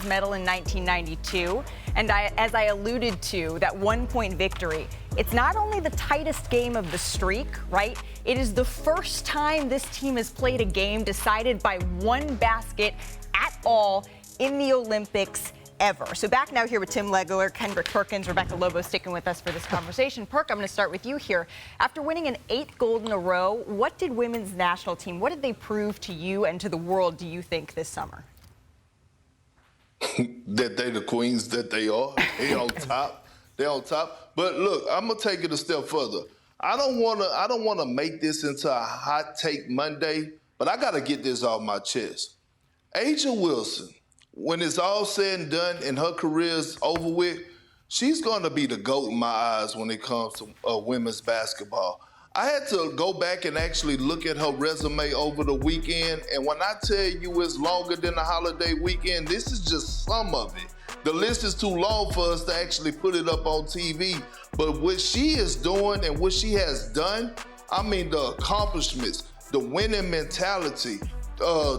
bronze medal in 1992. And as I alluded to, that 1-point victory, it's not only the tightest game of the streak, right? It is the first time this team has played a game decided by one basket at all in the Olympics ever. So back now here with Tim Legler, Kendrick, Perkins, Rebecca Lobo sticking with us for this conversation. Perk, I'm going to start with you here. After winning an 8th gold in a row, what did women's national team, what did they prove to you and to the world, do you think, this summer? That they the queens that they are. They on top. They on top. But look, I'm gonna take it a step further. I don't wanna make this into a hot take Monday, but I gotta get this off my chest. A'ja Wilson, when it's all said and done and her career's over with, she's gonna be the GOAT in my eyes when it comes to women's basketball. I had to go back and actually look at her resume over the weekend, and when I tell you it's longer than the holiday weekend, this is just some of it. The list is too long for us to actually put it up on TV, but what she is doing and what she has done, I mean the accomplishments, the winning mentality,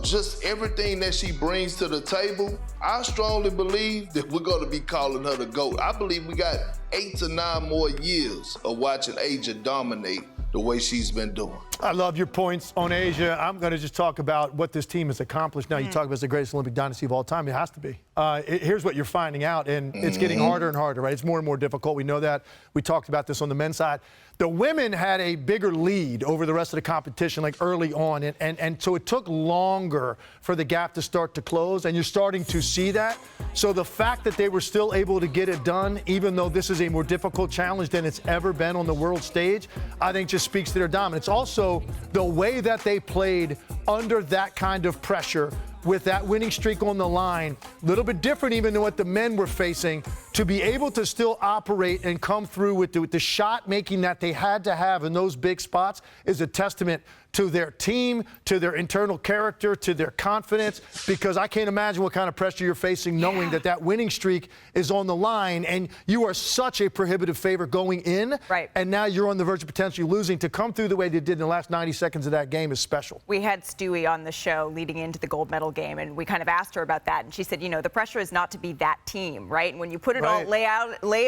just everything that she brings to the table, I strongly believe that we're going to be calling her the GOAT. I believe we got 8 to 9 more years of watching A'ja dominate the way she's been doing. I love your points on A'ja. I'm going to just talk about what this team has accomplished. Now, you talk about it's the greatest Olympic dynasty of all time. It has to be. Here's what you're finding out, and it's getting harder and harder, right? It's more and more difficult. We know that. We talked about this on the men's side. The women had a bigger lead over the rest of the competition, like early on, and so it took longer for the gap to start to close, and you're starting to see that. So the fact that they were still able to get it done, even though this is a more difficult challenge than it's ever been on the world stage, I think just speaks to their dominance. Also, the way that they played under that kind of pressure with that winning streak on the line, a little bit different even than what the men were facing, to be able to still operate and come through with the shot making that they had to have in those big spots is a testament to their team, to their internal character, to their confidence, because I can't imagine what kind of pressure you're facing knowing that that winning streak is on the line and you are such a prohibitive favorite going in, and now you're on the verge of potentially losing. To come through the way they did in the last 90 seconds of that game is special. We had Stewie on the show leading into the gold medal game, and we kind of asked her about that, and she said, you know, the pressure is not to be that team, right? And when you put it all, lay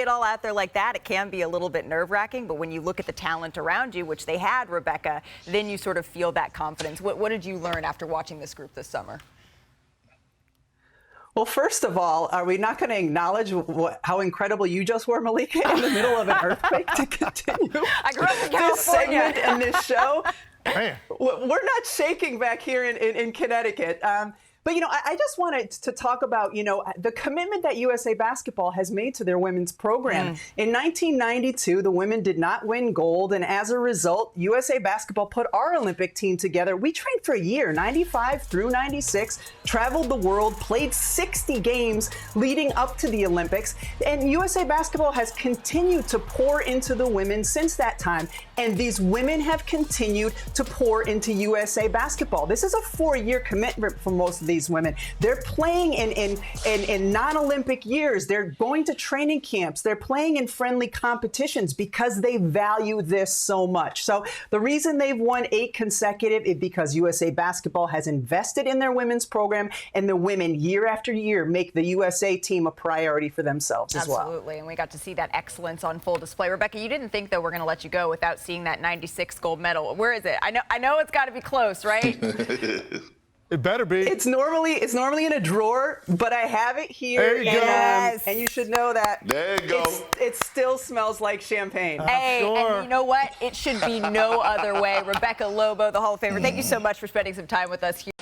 it all out there like that, it can be a little bit nerve-wracking, but when you look at the talent around you, which they had, Rebecca, then you sort of feel that confidence. What did you learn after watching this group this summer? Well, first of all, are we not going to acknowledge how incredible you just were, Malika, in the middle of an earthquake to continue I grew up in California. this segment and this show? Man. We're not shaking back here in Connecticut. But, you know, I just wanted to talk about, you know, the commitment that USA Basketball has made to their women's program. In 1992, the women did not win gold. And as a result, USA Basketball put our Olympic team together. We trained for a year, 95 through 96, traveled the world, played 60 games leading up to the Olympics. And USA Basketball has continued to pour into the women since that time. And these women have continued to pour into USA Basketball. This is a 4-year commitment for most of these women. They're playing in non-Olympic years. They're going to training camps. They're playing in friendly competitions because they value this so much. So the reason they've won 8 consecutive is because USA Basketball has invested in their women's program, and the women year after year make the USA team a priority for themselves as well. Absolutely, and we got to see that excellence on full display. Rebecca, you didn't think, though, we're going to let you go without seeing that 96 gold medal. Where is it? I know it's got to be close, right? It better be. It's normally in a drawer, but I have it here. There you go. And you should know that. There you go. It still smells like champagne. Hey, sure. And you know what? It should be no other way. Rebecca Lobo, the Hall of Famer, thank you so much for spending some time with us here.